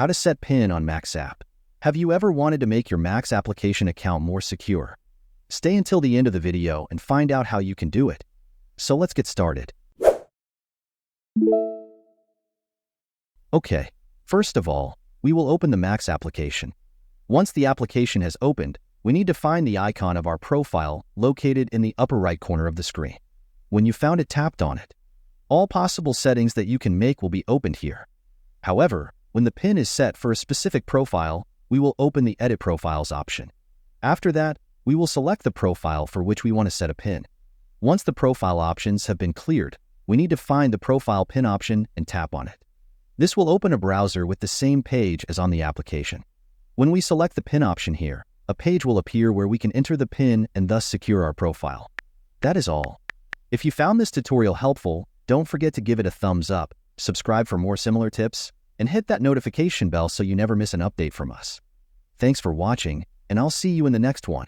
How to set PIN on Max app. Have you ever wanted to make your Max application account more secure? Stay until the end of the video and find out how you can do it. So let's get started. Okay, first of all, we will open the Max application. Once the application has opened, we need to find the icon of our profile located in the upper right corner of the screen. When you found it, tapped on it. All possible settings that you can make will be opened here. However, when the PIN is set for a specific profile, we will open the Edit Profiles option. After that, we will select the profile for which we want to set a PIN. Once the profile options have been cleared, we need to find the Profile PIN option and tap on it. This will open a browser with the same page as on the application. When we select the PIN option here, a page will appear where we can enter the PIN and thus secure our profile. That is all. If you found this tutorial helpful, don't forget to give it a thumbs up, subscribe for more similar tips, and hit that notification bell so you never miss an update from us. Thanks for watching, and I'll see you in the next one.